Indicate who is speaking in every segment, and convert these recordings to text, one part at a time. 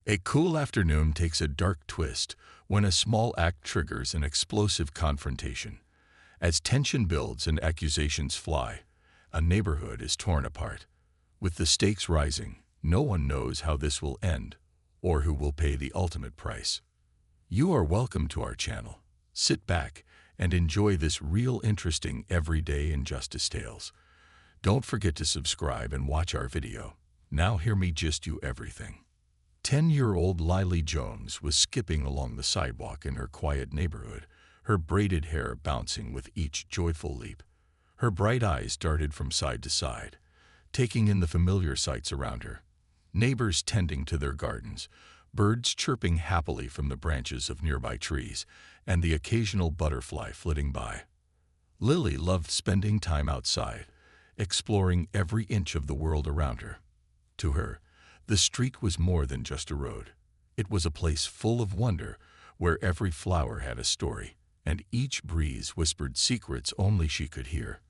Speaker 1: A cool afternoon takes a dark twist when a small act triggers an explosive confrontation. As tension builds and accusations fly, a neighborhood is torn apart. With the stakes rising, no one knows how this will end or who will pay the ultimate price. You are welcome to our channel. Sit back and enjoy this real interesting everyday injustice tales. Don't forget to subscribe and watch our video. Now hear me gist you everything. 10-year-old Lily Jones was skipping along the sidewalk in her quiet neighborhood, her braided hair bouncing with each joyful leap. Her bright eyes darted from side to side, taking in the familiar sights around her. Neighbors tending to their gardens, birds chirping happily from the branches of nearby trees, and the occasional butterfly flitting by. Lily loved spending time outside, exploring every inch of the world around her. To her, the street was more than just a road. It was a place full of wonder, where every flower had a story, and each breeze whispered secrets only she could hear.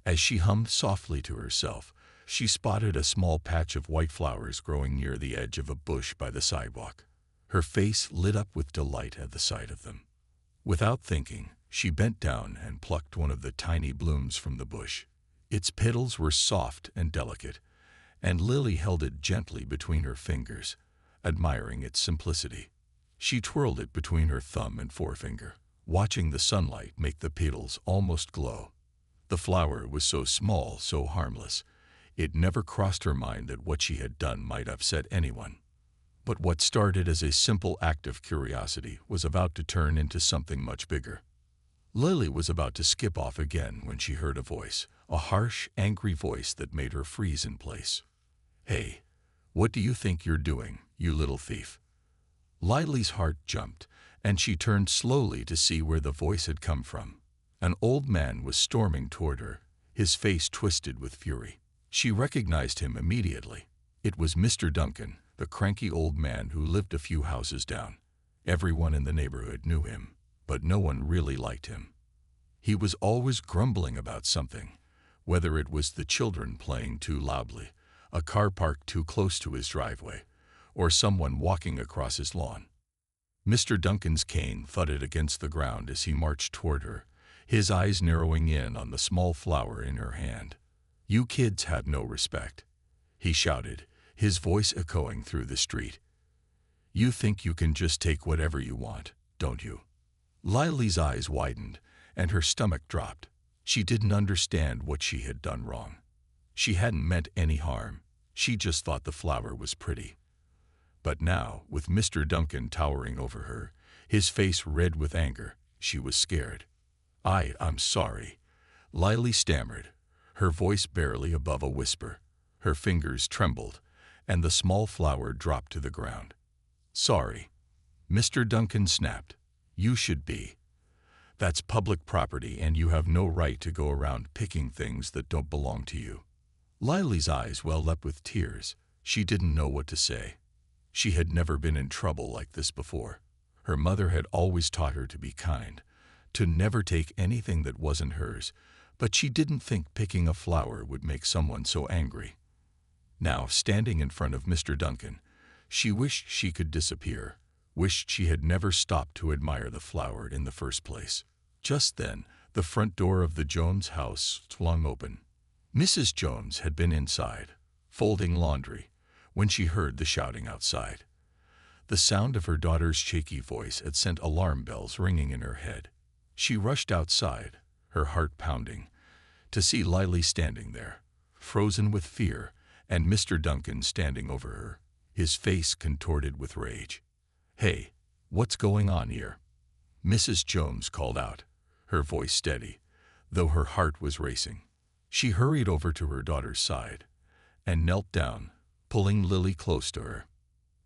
Speaker 1: As she hummed softly to herself, she spotted a small patch of white flowers growing near the edge of a bush by the sidewalk. Her face lit up with delight at the sight of them. Without thinking, she bent down and plucked one of the tiny blooms from the bush. Its petals were soft and delicate, and Lily held it gently between her fingers, admiring its simplicity. She twirled it between her thumb and forefinger, watching the sunlight make the petals almost glow. The flower was so small, so harmless. It never crossed her mind that what she had done might upset anyone. But what started as a simple act of curiosity was about to turn into something much bigger. Lily was about to skip off again when she heard a voice, a harsh, angry voice that made her freeze in place. "Hey, what do you think you're doing, you little thief?" Lily's heart jumped, and she turned slowly to see where the voice had come from. An old man was storming toward her, his face twisted with fury. She recognized him immediately. It was Mr. Duncan, the cranky old man who lived a few houses down. Everyone in the neighborhood knew him, but no one really liked him. He was always grumbling about something, whether it was the children playing too loudly, a car parked too close to his driveway, or someone walking across his lawn. Mr. Duncan's cane thudded against the ground as he marched toward her, his eyes narrowing in on the small flower in her hand. "You kids have no respect," he shouted, his voice echoing through the street. "You think you can just take whatever you want, don't you?" Lily's eyes widened, and her stomach dropped. She didn't understand what she had done wrong. She hadn't meant any harm. She just thought the flower was pretty. But now, with Mr. Duncan towering over her, his face red with anger, she was scared. I'm sorry," Lily stammered, her voice barely above a whisper. Her fingers trembled, and the small flower dropped to the ground. "Sorry," Mr. Duncan snapped. "You should be. That's public property, and you have no right to go around picking things that don't belong to you." Lily's eyes welled up with tears. She didn't know what to say. She had never been in trouble like this before. Her mother had always taught her to be kind, to never take anything that wasn't hers, but she didn't think picking a flower would make someone so angry. Now, standing in front of Mr. Duncan, she wished she could disappear, wished she had never stopped to admire the flower in the first place. Just then, the front door of the Jones house swung open. Mrs. Jones had been inside, folding laundry, when she heard the shouting outside. The sound of her daughter's shaky voice had sent alarm bells ringing in her head. She rushed outside, her heart pounding, to see Lily standing there, frozen with fear, and Mr. Duncan standing over her, his face contorted with rage. "Hey, what's going on here?" Mrs. Jones called out, her voice steady, though her heart was racing. She hurried over to her daughter's side and knelt down, pulling Lily close to her.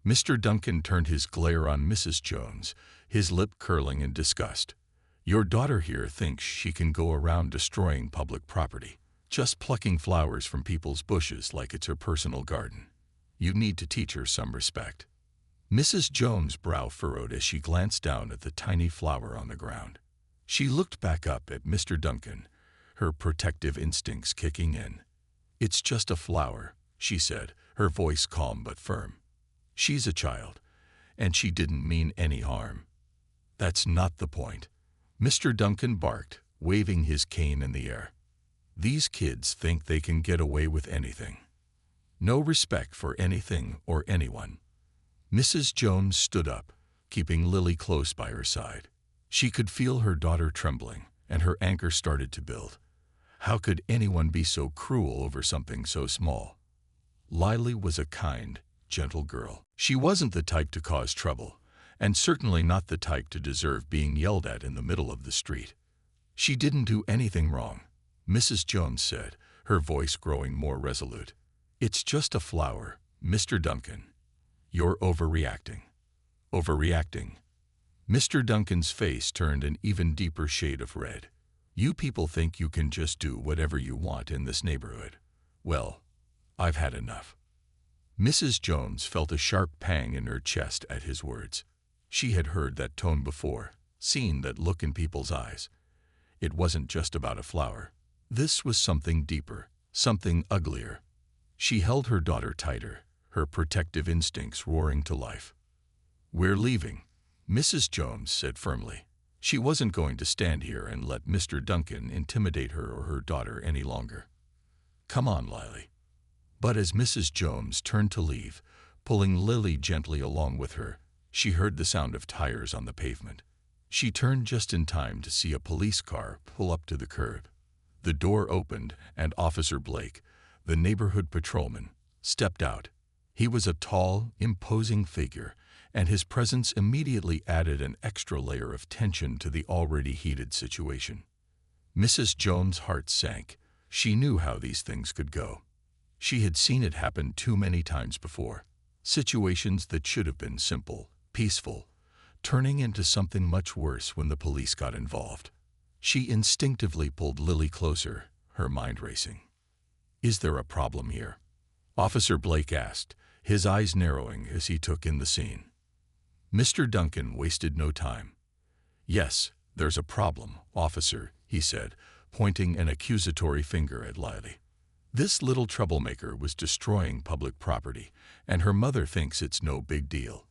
Speaker 1: Mr. Duncan turned his glare on Mrs. Jones, his lip curling in disgust. "Your daughter here thinks she can go around destroying public property, just plucking flowers from people's bushes like it's her personal garden. You need to teach her some respect." Mrs. Jones' brow furrowed as she glanced down at the tiny flower on the ground. She looked back up at Mr. Duncan, her protective instincts kicking in. "It's just a flower," she said, her voice calm but firm. "She's a child. and she didn't mean any harm. That's not the point, Mr. Duncan barked, waving his cane in the air. These kids think they can get away with anything. No respect for anything or anyone. Mrs. Jones stood up, keeping Lily close by her side. She could feel her daughter trembling, and her anger started to build. How could anyone be so cruel over something so small? Lily was a kind, gentle girl. She wasn't the type to cause trouble, and certainly not the type to deserve being yelled at in the middle of the street. She didn't do anything wrong, Mrs. Jones said, her voice growing more resolute. It's just a flower, Mr. Duncan. You're overreacting. Overreacting. Mr. Duncan's face turned an even deeper shade of red. You people think you can just do whatever you want in this neighborhood. Well, I've had enough. Mrs. Jones felt a sharp pang in her chest at his words. She had heard that tone before, seen that look in people's eyes. It wasn't just about a flower. This was something deeper, something uglier. She held her daughter tighter, her protective instincts roaring to life. We're leaving, Mrs. Jones said firmly. She wasn't going to stand here and let Mr. Duncan intimidate her or her daughter any longer. Come on, Lily. But as Mrs. Jones turned to leave, pulling Lily gently along with her, she heard the sound of tires on the pavement. She turned just in time to see a police car pull up to the curb. The door opened, and Officer Blake, the neighborhood patrolman, stepped out. He was a tall, imposing figure, and his presence immediately added an extra layer of tension to the already heated situation. Mrs. Jones' heart sank. She knew how these things could go. She had seen it happen too many times before. Situations that should have been simple, peaceful, turning into something much worse when the police got involved. She instinctively pulled Lily closer, her mind racing. Is there a problem here? Officer Blake asked, his eyes narrowing as he took in the scene. Mr. Duncan wasted no time. Yes, there's a problem, officer, he said, pointing an accusatory finger at Lily. This little troublemaker was destroying public property, and her mother thinks it's no big deal.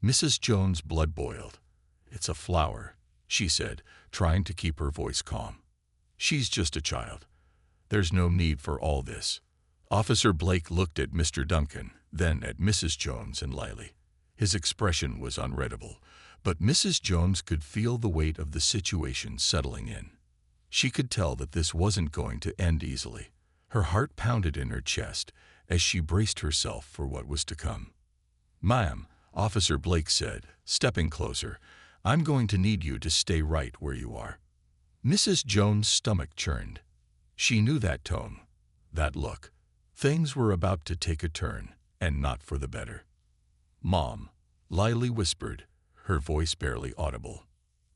Speaker 1: Mrs. Jones' blood boiled. It's a flower, she said, trying to keep her voice calm. She's just a child. There's no need for all this. Officer Blake looked at Mr. Duncan, then at Mrs. Jones and Lily. His expression was unreadable, but Mrs. Jones could feel the weight of the situation settling in. She could tell that this wasn't going to end easily. Her heart pounded in her chest as she braced herself for what was to come. Ma'am, Officer Blake said, stepping closer, I'm going to need you to stay right where you are. Mrs. Jones' stomach churned. She knew that tone, that look. Things were about to take a turn, and not for the better. Mom, Lily whispered, her voice barely audible.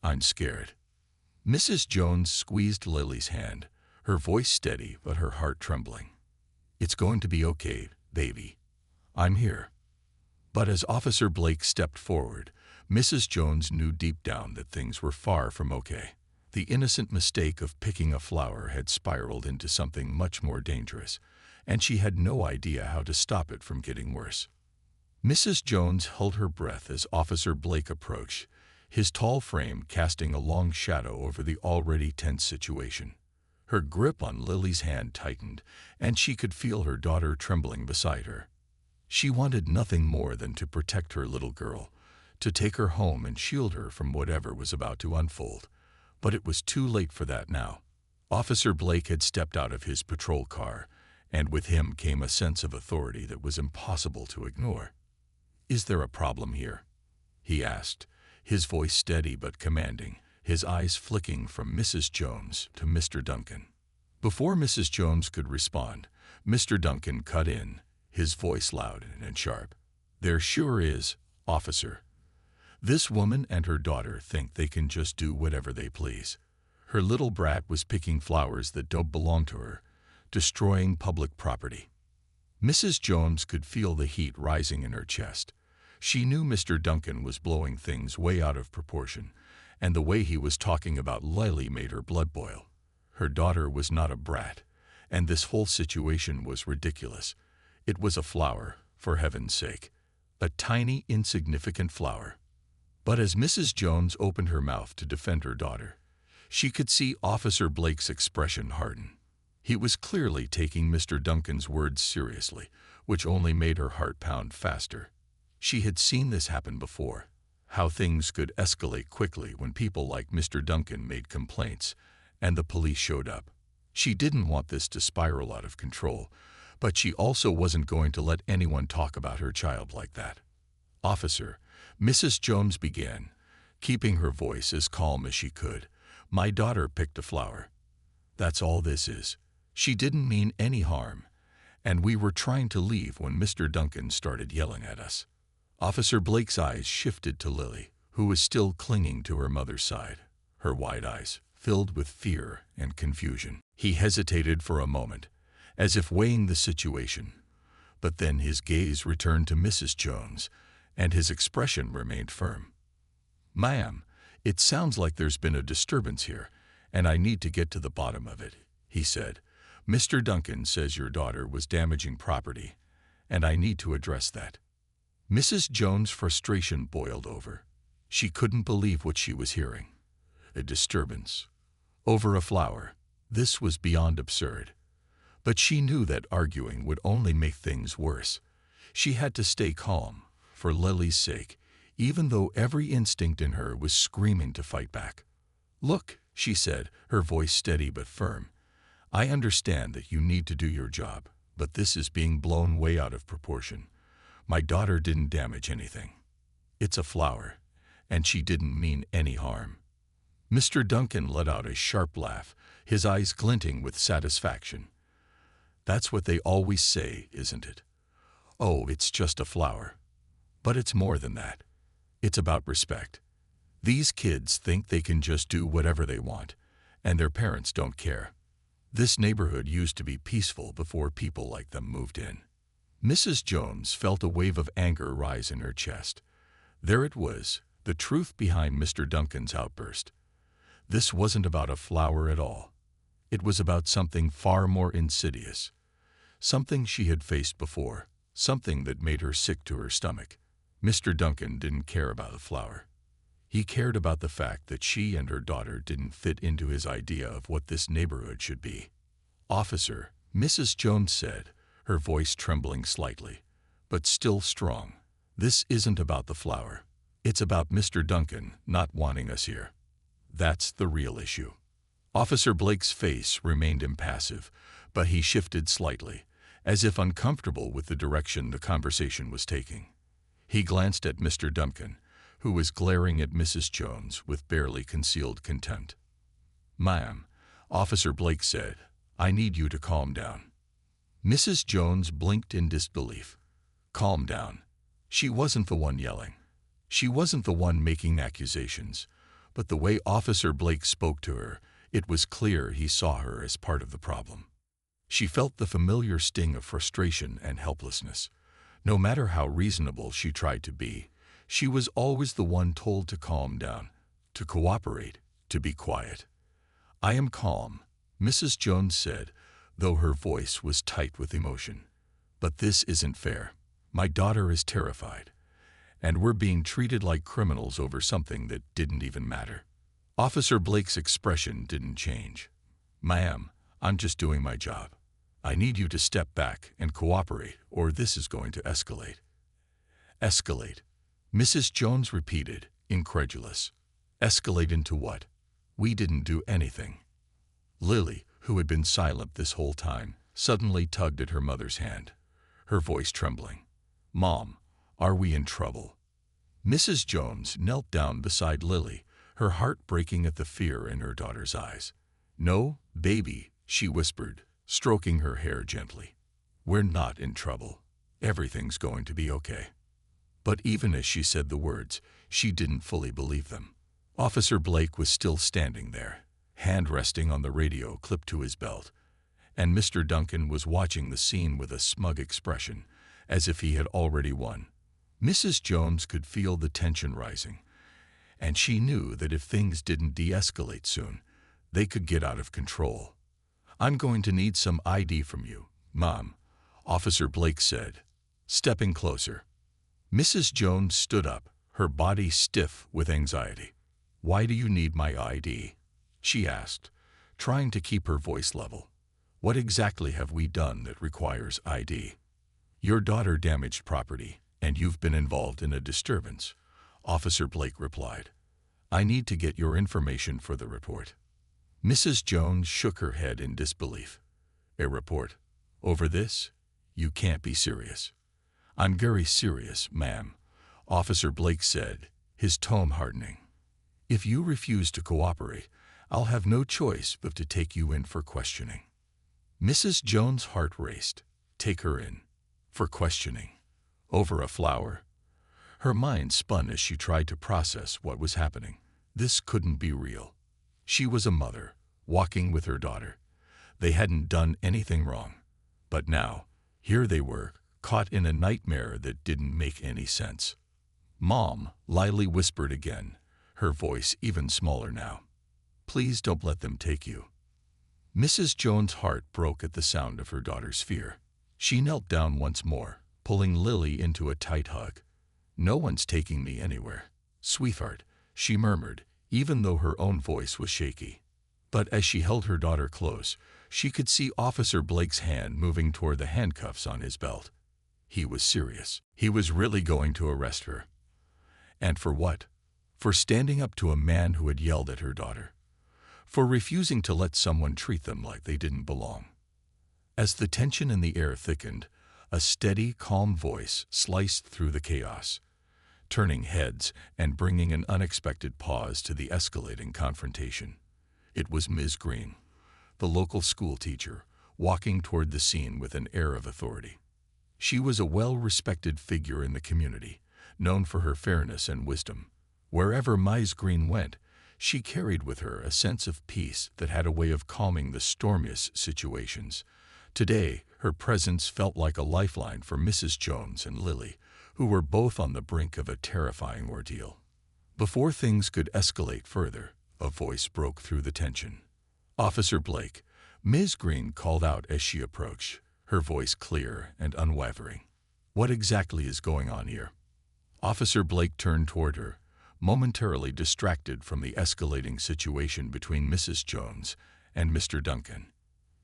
Speaker 1: I'm scared. Mrs. Jones squeezed Lily's hand, her voice steady but her heart trembling. It's going to be okay, baby. I'm here. But as Officer Blake stepped forward, Mrs. Jones knew deep down that things were far from okay. The innocent mistake of picking a flower had spiraled into something much more dangerous, and she had no idea how to stop it from getting worse. Mrs. Jones held her breath as Officer Blake approached, his tall frame casting a long shadow over the already tense situation. Her grip on Lily's hand tightened, and she could feel her daughter trembling beside her. She wanted nothing more than to protect her little girl, to take her home and shield her from whatever was about to unfold. But it was too late for that now. Officer Blake had stepped out of his patrol car, and with him came a sense of authority that was impossible to ignore. Is there a problem here? He asked, his voice steady but commanding, his eyes flicking from Mrs. Jones to Mr. Duncan. Before Mrs. Jones could respond, Mr. Duncan cut in, his voice loud and sharp. There sure is, officer. This woman and her daughter think they can just do whatever they please. Her little brat was picking flowers that don't belong to her, destroying public property. Mrs. Jones could feel the heat rising in her chest. She knew Mr. Duncan was blowing things way out of proportion, and the way he was talking about Lily made her blood boil. Her daughter was not a brat, and this whole situation was ridiculous. It was a flower, for heaven's sake. a tiny, insignificant flower. But as Mrs. Jones opened her mouth to defend her daughter, she could see Officer Blake's expression harden. He was clearly taking Mr. Duncan's words seriously, which only made her heart pound faster. She had seen this happen before, how things could escalate quickly when people like Mr. Duncan made complaints and the police showed up. She didn't want this to spiral out of control, but she also wasn't going to let anyone talk about her child like that. "Officer," Mrs. Jones began, keeping her voice as calm as she could, "my daughter picked a flower. That's all this is. She didn't mean any harm, and we were trying to leave when Mr. Duncan started yelling at us." Officer Blake's eyes shifted to Lily, who was still clinging to her mother's side, her wide eyes filled with fear and confusion. He hesitated for a moment, as if weighing the situation, but then his gaze returned to Mrs. Jones, and his expression remained firm. "Ma'am, it sounds like there's been a disturbance here, and I need to get to the bottom of it," he said. "Mr. Duncan says your daughter was damaging property, and I need to address that." Mrs. Jones' frustration boiled over. She couldn't believe what she was hearing. A disturbance over a flower. This was beyond absurd. But she knew that arguing would only make things worse. She had to stay calm, for Lily's sake, even though every instinct in her was screaming to fight back. "Look," she said, her voice steady but firm, "I understand that you need to do your job, but this is being blown way out of proportion. My daughter didn't damage anything. It's a flower, and she didn't mean any harm." Mr. Duncan let out a sharp laugh, his eyes glinting with satisfaction. "That's what they always say, isn't it? Oh, it's just a flower. But it's more than that. It's about respect. These kids think they can just do whatever they want, and their parents don't care. This neighborhood used to be peaceful before people like them moved in." Mrs. Jones felt a wave of anger rise in her chest. There it was, the truth behind Mr. Duncan's outburst. This wasn't about a flower at all. It was about something far more insidious. Something she had faced before, something that made her sick to her stomach. Mr. Duncan didn't care about the flower. He cared about the fact that she and her daughter didn't fit into his idea of what this neighborhood should be. "Officer," Mrs. Jones said, her voice trembling slightly, but still strong, "this isn't about the flower. It's about Mr. Duncan not wanting us here. That's the real issue." Officer Blake's face remained impassive, but he shifted slightly, as if uncomfortable with the direction the conversation was taking. He glanced at Mr. Duncan, who was glaring at Mrs. Jones with barely concealed contempt. "Ma'am," Officer Blake said, "I need you to calm down." Mrs. Jones blinked in disbelief. Calm down. She wasn't the one yelling. She wasn't the one making accusations, but the way Officer Blake spoke to her, it was clear he saw her as part of the problem. She felt the familiar sting of frustration and helplessness. No matter how reasonable she tried to be, she was always the one told to calm down, to cooperate, to be quiet. "I am calm," Mrs. Jones said, though her voice was tight with emotion. "But this isn't fair. My daughter is terrified, and we're being treated like criminals over something that didn't even matter." Officer Blake's expression didn't change. "Ma'am, I'm just doing my job. I need you to step back and cooperate, or this is going to escalate." "Escalate," Mrs. Jones repeated, incredulous. "Escalate into what? We didn't do anything." Lily, who had been silent this whole time, suddenly tugged at her mother's hand, her voice trembling. "Mom, are we in trouble?" Mrs. Jones knelt down beside Lily, her heart breaking at the fear in her daughter's eyes. "No, baby," she whispered, stroking her hair gently. "We're not in trouble. Everything's going to be okay." But even as she said the words, she didn't fully believe them. Officer Blake was still standing there, hand resting on the radio clipped to his belt, and Mr. Duncan was watching the scene with a smug expression, as if he had already won. Mrs. Jones could feel the tension rising, and she knew that if things didn't de-escalate soon, they could get out of control. "I'm going to need some ID from you, Mom," Officer Blake said, stepping closer. Mrs. Jones stood up, her body stiff with anxiety. "Why do you need my ID?" she asked, trying to keep her voice level. "What exactly have we done that requires ID?" "Your daughter damaged property, and you've been involved in a disturbance," Officer Blake replied. "I need to get your information for the report." Mrs. Jones shook her head in disbelief. "A report? Over this? You can't be serious." "I'm very serious, ma'am," Officer Blake said, his tone hardening. "If you refuse to cooperate, I'll have no choice but to take you in for questioning." Mrs. Jones' heart raced. Take her in? For questioning? Over a flower? Her mind spun as she tried to process what was happening. This couldn't be real. She was a mother, walking with her daughter. They hadn't done anything wrong. But now, here they were, caught in a nightmare that didn't make any sense. "Mom," Lily whispered again, her voice even smaller now. "Please don't let them take you." Mrs. Jones' heart broke at the sound of her daughter's fear. She knelt down once more, pulling Lily into a tight hug. "No one's taking me anywhere, sweetheart," she murmured, even though her own voice was shaky. But as she held her daughter close, she could see Officer Blake's hand moving toward the handcuffs on his belt. He was serious. He was really going to arrest her. And for what? For standing up to a man who had yelled at her daughter. For refusing to let someone treat them like they didn't belong. As the tension in the air thickened, a steady, calm voice sliced through the chaos, turning heads and bringing an unexpected pause to the escalating confrontation. It was Ms. Green, the local school teacher, walking toward the scene with an air of authority. She was a well-respected figure in the community, known for her fairness and wisdom. Wherever Ms. Green went, she carried with her a sense of peace that had a way of calming the stormiest situations. Today, her presence felt like a lifeline for Mrs. Jones and Lily, who were both on the brink of a terrifying ordeal. Before things could escalate further, a voice broke through the tension. "Officer Blake," Ms. Green called out as she approached, her voice clear and unwavering. "What exactly is going on here?" Officer Blake turned toward her, momentarily distracted from the escalating situation between Mrs. Jones and Mr. Duncan.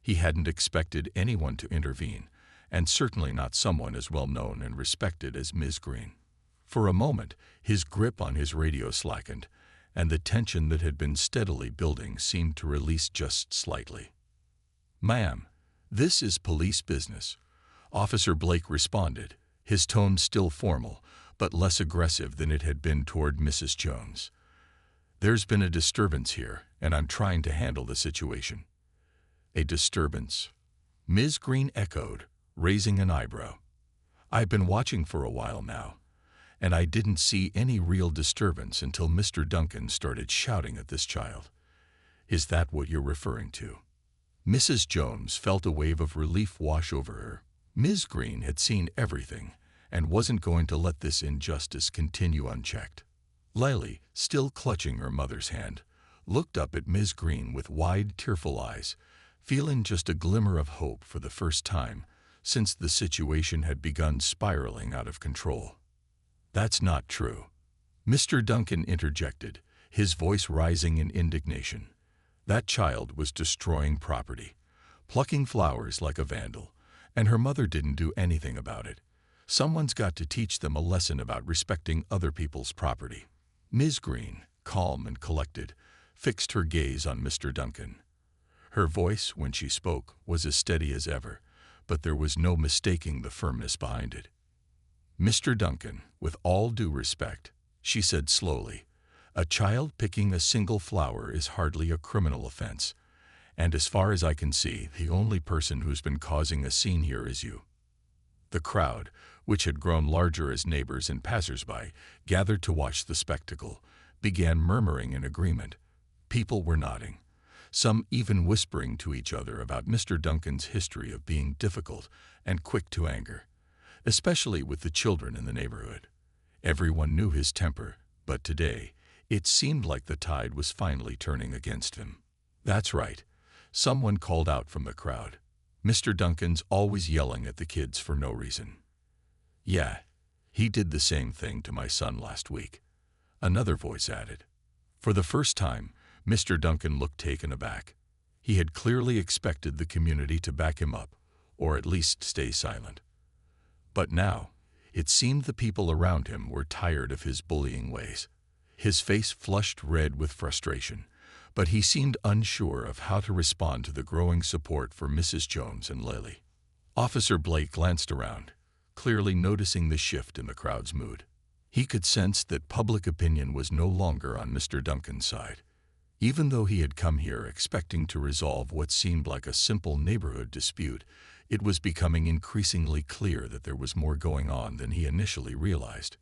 Speaker 1: He hadn't expected anyone to intervene, and certainly not someone as well known and respected as Ms. Green. For a moment, his grip on his radio slackened, and the tension that had been steadily building seemed to release just slightly. "Ma'am, this is police business," Officer Blake responded, his tone still formal, but less aggressive than it had been toward Mrs. Jones. "There's been a disturbance here, and I'm trying to handle the situation." "A disturbance?" Ms. Green echoed, raising an eyebrow. "I've been watching for a while now, and I didn't see any real disturbance until Mr. Duncan started shouting at this child. Is that what you're referring to?" Mrs. Jones felt a wave of relief wash over her. Ms. Green had seen everything and wasn't going to let this injustice continue unchecked. Lily, still clutching her mother's hand, looked up at Ms. Green with wide, tearful eyes, feeling just a glimmer of hope for the first time since the situation had begun spiraling out of control. "That's not true," Mr. Duncan interjected, his voice rising in indignation. "That child was destroying property, plucking flowers like a vandal, and her mother didn't do anything about it. Someone's got to teach them a lesson about respecting other people's property." Ms. Green, calm and collected, fixed her gaze on Mr. Duncan. Her voice, when she spoke, was as steady as ever, but there was no mistaking the firmness behind it. "Mr. Duncan, with all due respect," she said slowly, "a child picking a single flower is hardly a criminal offense, and as far as I can see, the only person who's been causing a scene here is you." The crowd, which had grown larger as neighbors and passersby gathered to watch the spectacle, began murmuring in agreement. People were nodding, some even whispering to each other about Mr. Duncan's history of being difficult and quick to anger, especially with the children in the neighborhood. Everyone knew his temper, but today, it seemed like the tide was finally turning against him. "That's right," someone called out from the crowd. "Mr. Duncan's always yelling at the kids for no reason." "Yeah, He did the same thing to my son last week," another voice added. For the first time, Mr. Duncan looked taken aback. He had clearly expected the community to back him up, or at least stay silent. But now, it seemed the people around him were tired of his bullying ways. His face flushed red with frustration, but he seemed unsure of how to respond to the growing support for Mrs. Jones and Lily. Officer Blake glanced around, clearly noticing the shift in the crowd's mood. He could sense that public opinion was no longer on Mr. Duncan's side. Even though he had come here expecting to resolve what seemed like a simple neighborhood dispute, it was becoming increasingly clear that there was more going on than he initially realized.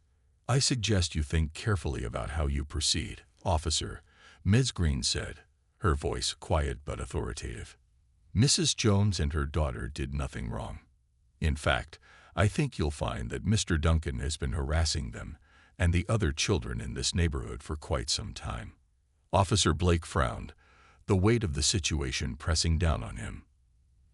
Speaker 1: "I suggest you think carefully about how you proceed, officer," Ms. Green said, her voice quiet but authoritative. "Mrs. Jones and her daughter did nothing wrong. In fact, I think you'll find that Mr. Duncan has been harassing them and the other children in this neighborhood for quite some time." Officer Blake frowned, the weight of the situation pressing down on him.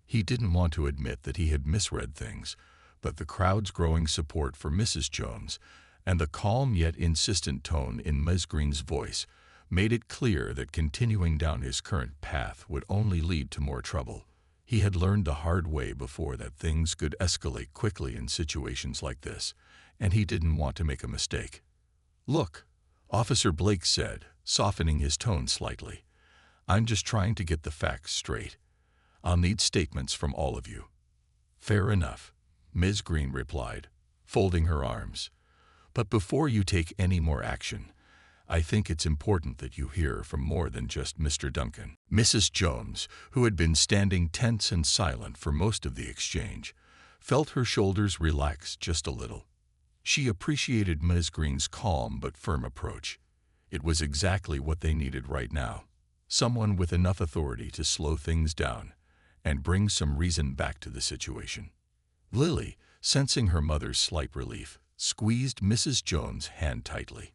Speaker 1: He didn't want to admit that he had misread things, but the crowd's growing support for Mrs. Jones and the calm yet insistent tone in Ms. Green's voice made it clear that continuing down his current path would only lead to more trouble. He had learned the hard way before that things could escalate quickly in situations like this, and he didn't want to make a mistake. "Look," Officer Blake said, softening his tone slightly, "I'm just trying to get the facts straight. I'll need statements from all of you." "Fair enough," Ms. Green replied, folding her arms. "But before you take any more action, I think it's important that you hear from more than just Mr. Duncan." Mrs. Jones, who had been standing tense and silent for most of the exchange, felt her shoulders relax just a little. She appreciated Ms. Green's calm but firm approach. It was exactly what they needed right now, someone with enough authority to slow things down and bring some reason back to the situation. Lily, sensing her mother's slight relief, squeezed Mrs. Jones' hand tightly.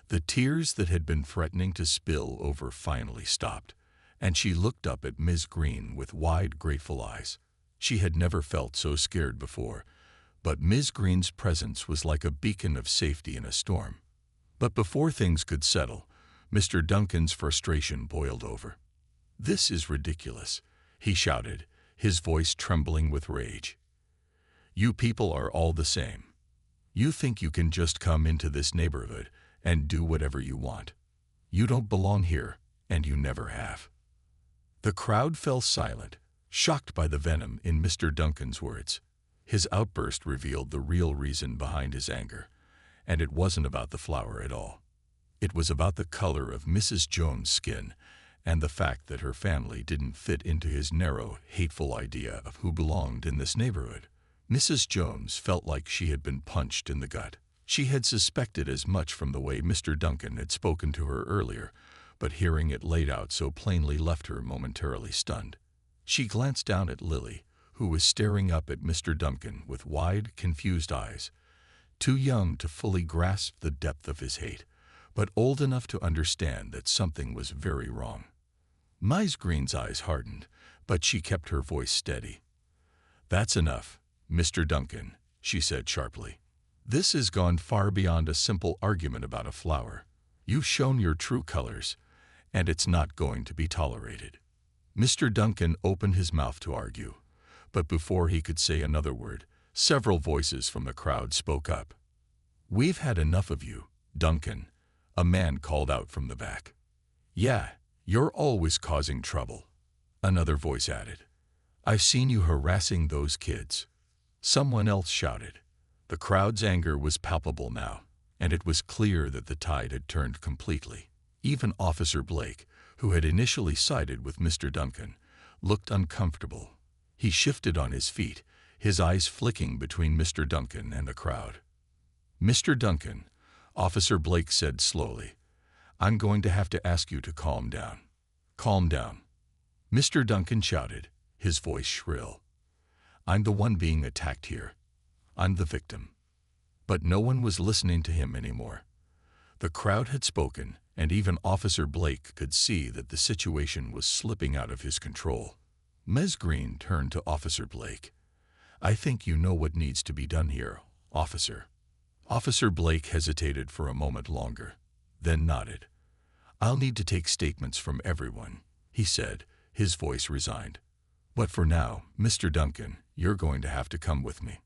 Speaker 1: The tears that had been threatening to spill over finally stopped, and she looked up at Ms. Green with wide, grateful eyes. She had never felt so scared before, but Ms. Green's presence was like a beacon of safety in a storm. But before things could settle, Mr. Duncan's frustration boiled over. "This is ridiculous," he shouted, his voice trembling with rage. "You people are all the same. You think you can just come into this neighborhood and do whatever you want. You don't belong here, and you never have." The crowd fell silent, shocked by the venom in Mr. Duncan's words. His outburst revealed the real reason behind his anger, and it wasn't about the flower at all. It was about the color of Mrs. Jones' skin and the fact that her family didn't fit into his narrow, hateful idea of who belonged in this neighborhood. Mrs. Jones felt like she had been punched in the gut. She had suspected as much from the way Mr. Duncan had spoken to her earlier, but hearing it laid out so plainly left her momentarily stunned. She glanced down at Lily, who was staring up at Mr. Duncan with wide, confused eyes, too young to fully grasp the depth of his hate, but old enough to understand that something was very wrong. Ms. Green's eyes hardened, but she kept her voice steady. "That's enough, Mr. Duncan," she said sharply. "This has gone far beyond a simple argument about a flower. You've shown your true colors, and it's not going to be tolerated." Mr. Duncan opened his mouth to argue, but before he could say another word, several voices from the crowd spoke up. "We've had enough of you, Duncan," a man called out from the back. "Yeah, you're always causing trouble," another voice added. "I've seen you harassing those kids," someone else shouted. The crowd's anger was palpable now, and it was clear that the tide had turned completely. Even Officer Blake, who had initially sided with Mr. Duncan, looked uncomfortable. He shifted on his feet, his eyes flicking between Mr. Duncan and the crowd. "Mr. Duncan," Officer Blake said slowly, "I'm going to have to ask you to calm down." "Calm down," Mr. Duncan shouted, his voice shrill. "I'm the one being attacked here. I'm the victim." But no one was listening to him anymore. The crowd had spoken, and even Officer Blake could see that the situation was slipping out of his control. Ms. Green turned to Officer Blake. "I think you know what needs to be done here, officer." Officer Blake hesitated for a moment longer, then nodded. "I'll need to take statements from everyone," he said, his voice resigned. "But for now, Mr. Duncan, you're going to have to come with me."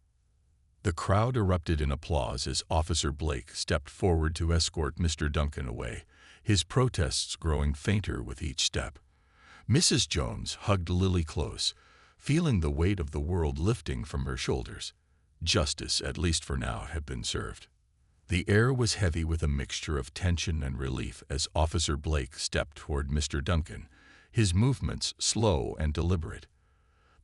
Speaker 1: The crowd erupted in applause as Officer Blake stepped forward to escort Mr. Duncan away, his protests growing fainter with each step. Mrs. Jones hugged Lily close, feeling the weight of the world lifting from her shoulders. Justice, at least for now, had been served. The air was heavy with a mixture of tension and relief as Officer Blake stepped toward Mr. Duncan, his movements slow and deliberate.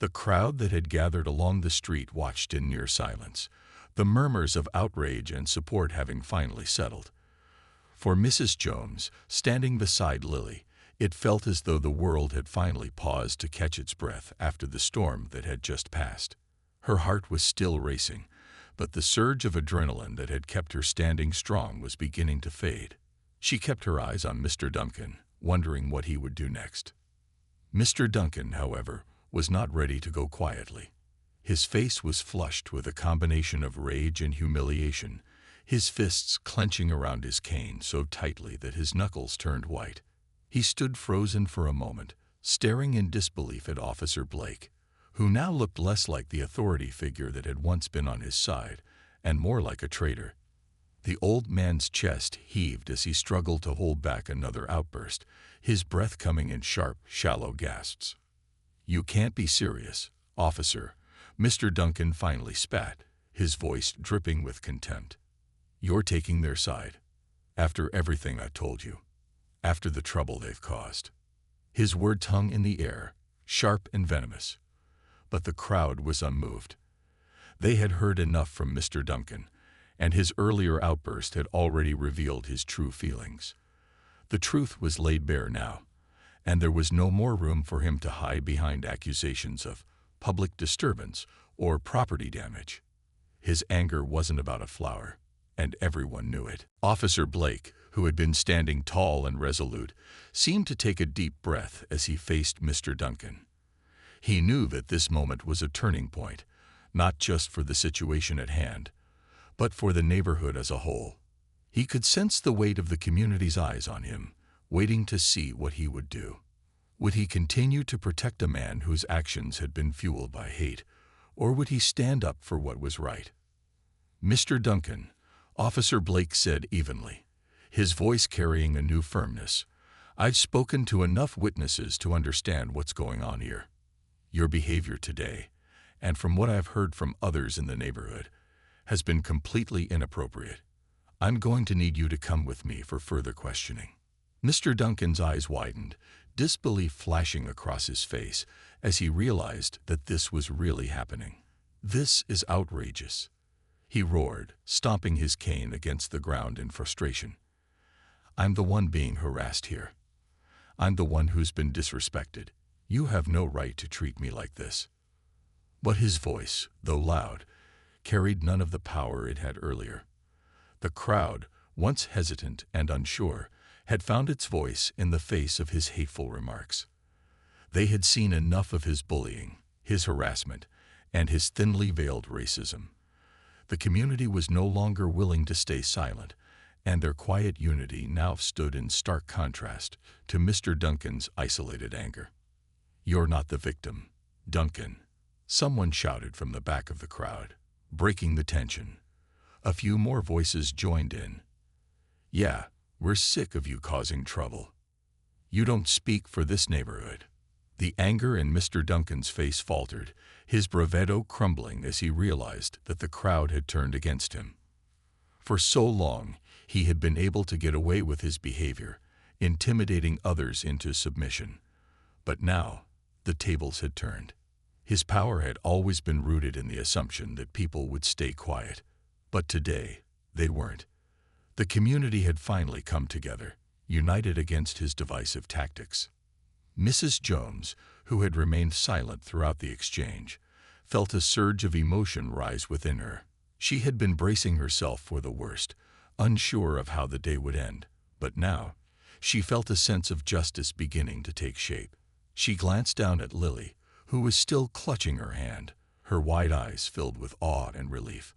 Speaker 1: The crowd that had gathered along the street watched in near silence, the murmurs of outrage and support having finally settled. For Mrs. Jones, standing beside Lily, it felt as though the world had finally paused to catch its breath after the storm that had just passed. Her heart was still racing, but the surge of adrenaline that had kept her standing strong was beginning to fade. She kept her eyes on Mr. Duncan, wondering what he would do next. Mr. Duncan, however, was not ready to go quietly. His face was flushed with a combination of rage and humiliation, his fists clenching around his cane so tightly that his knuckles turned white. He stood frozen for a moment, staring in disbelief at Officer Blake, who now looked less like the authority figure that had once been on his side, and more like a traitor. The old man's chest heaved as he struggled to hold back another outburst, his breath coming in sharp, shallow gasps. "You can't be serious, officer," Mr. Duncan finally spat, his voice dripping with contempt. "You're taking their side. After everything I told you. After the trouble they've caused." His words hung in the air, sharp and venomous. But the crowd was unmoved. They had heard enough from Mr. Duncan, and his earlier outburst had already revealed his true feelings. The truth was laid bare now, and there was no more room for him to hide behind accusations of public disturbance or property damage. His anger wasn't about a flower, and everyone knew it. Officer Blake, who had been standing tall and resolute, seemed to take a deep breath as he faced Mr. Duncan. He knew that this moment was a turning point, not just for the situation at hand, but for the neighborhood as a whole. He could sense the weight of the community's eyes on him, waiting to see what he would do. Would he continue to protect a man whose actions had been fueled by hate, or would he stand up for what was right? "Mr. Duncan," Officer Blake said evenly, his voice carrying a new firmness, "I've spoken to enough witnesses to understand what's going on here. Your behavior today, and from what I've heard from others in the neighborhood, has been completely inappropriate. I'm going to need you to come with me for further questioning." Mr. Duncan's eyes widened, disbelief flashing across his face as he realized that this was really happening. "This is outrageous," he roared, stomping his cane against the ground in frustration. "I'm the one being harassed here. I'm the one who's been disrespected. You have no right to treat me like this." But his voice, though loud, carried none of the power it had earlier. The crowd, once hesitant and unsure, had found its voice in the face of his hateful remarks. They had seen enough of his bullying, his harassment, and his thinly veiled racism. The community was no longer willing to stay silent, and their quiet unity now stood in stark contrast to Mr. Duncan's isolated anger. "You're not the victim, Duncan," someone shouted from the back of the crowd, breaking the tension. A few more voices joined in. "Yeah, we're sick of you causing trouble. You don't speak for this neighborhood." The anger in Mr. Duncan's face faltered, his bravado crumbling as he realized that the crowd had turned against him. For so long, he had been able to get away with his behavior, intimidating others into submission. But now, the tables had turned. His power had always been rooted in the assumption that people would stay quiet. But today, they weren't. The community had finally come together, united against his divisive tactics. Mrs. Jones, who had remained silent throughout the exchange, felt a surge of emotion rise within her. She had been bracing herself for the worst, unsure of how the day would end, but now, she felt a sense of justice beginning to take shape. She glanced down at Lily, who was still clutching her hand, her wide eyes filled with awe and relief.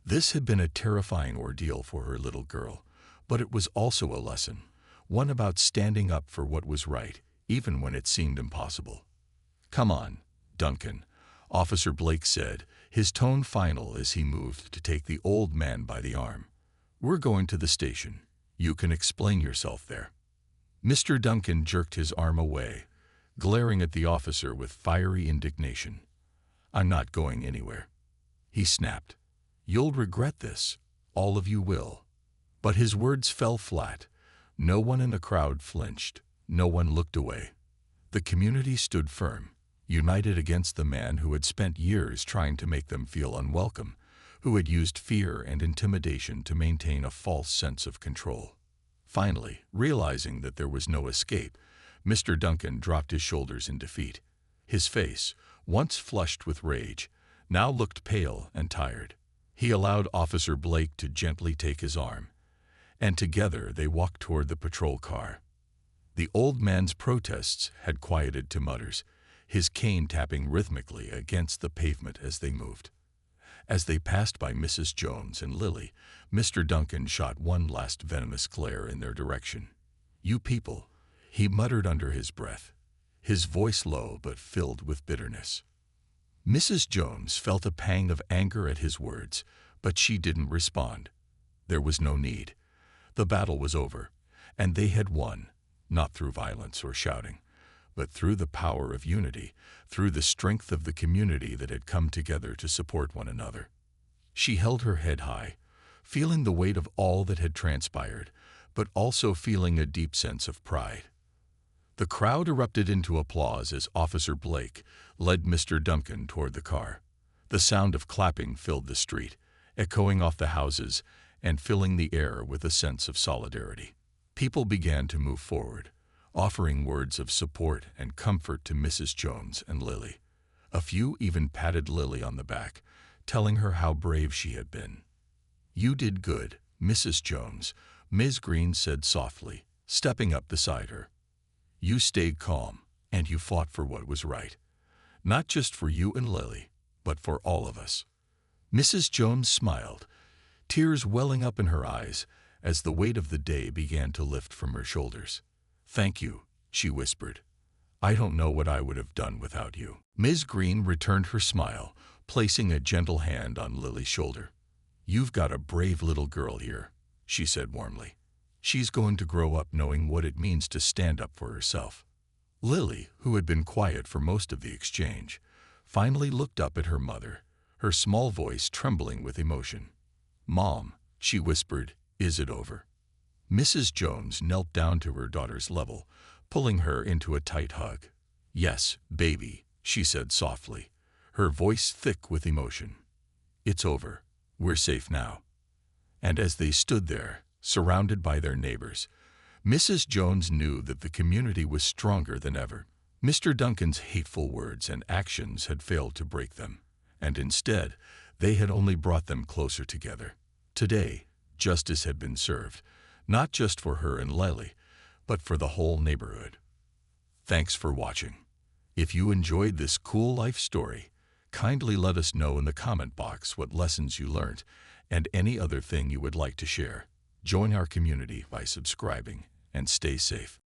Speaker 1: This had been a terrifying ordeal for her little girl, but it was also a lesson, one about standing up for what was right, even when it seemed impossible. "Come on, Duncan," Officer Blake said, his tone final as he moved to take the old man by the arm. "We're going to the station. You can explain yourself there." Mr. Duncan jerked his arm away, glaring at the officer with fiery indignation. "I'm not going anywhere," he snapped. "You'll regret this. All of you will." But his words fell flat. No one in the crowd flinched. No one looked away. The community stood firm, united against the man who had spent years trying to make them feel unwelcome, who had used fear and intimidation to maintain a false sense of control. Finally, realizing that there was no escape, Mr. Duncan dropped his shoulders in defeat. His face, once flushed with rage, now looked pale and tired. He allowed Officer Blake to gently take his arm, and together they walked toward the patrol car. The old man's protests had quieted to mutters, his cane tapping rhythmically against the pavement as they moved. As they passed by Mrs. Jones and Lily, Mr. Duncan shot one last venomous glare in their direction. "You people," he muttered under his breath, his voice low but filled with bitterness. Mrs. Jones felt a pang of anger at his words, but she didn't respond. There was no need. The battle was over, and they had won, not through violence or shouting, but through the power of unity, through the strength of the community that had come together to support one another. She held her head high, feeling the weight of all that had transpired, but also feeling a deep sense of pride. The crowd erupted into applause as Officer Blake led Mr. Duncan toward the car. The sound of clapping filled the street, echoing off the houses and filling the air with a sense of solidarity. People began to move forward, offering words of support and comfort to Mrs. Jones and Lily. A few even patted Lily on the back, telling her how brave she had been. "You did good, Mrs. Jones," Ms. Green said softly, stepping up beside her. "You stayed calm, and you fought for what was right. Not just for you and Lily, but for all of us." Mrs. Jones smiled, tears welling up in her eyes as the weight of the day began to lift from her shoulders. "Thank you," she whispered. "I don't know what I would have done without you." Ms. Green returned her smile, placing a gentle hand on Lily's shoulder. "You've got a brave little girl here," she said warmly. "She's going to grow up knowing what it means to stand up for herself." Lily, who had been quiet for most of the exchange, finally looked up at her mother, her small voice trembling with emotion. "Mom," she whispered, "is it over?" Mrs. Jones knelt down to her daughter's level, pulling her into a tight hug. "Yes, baby," she said softly, her voice thick with emotion. "It's over. We're safe now." And as they stood there, surrounded by their neighbors, Mrs. Jones knew that the community was stronger than ever. Mr. Duncan's hateful words and actions had failed to break them, and instead, they had only brought them closer together. Today, justice had been served, not just for her and Lily, but for the whole neighborhood. Thanks for watching. If you enjoyed this cool life story, kindly let us know in the comment box what lessons you learned and any other thing you would like to share. Join our community by subscribing and stay safe.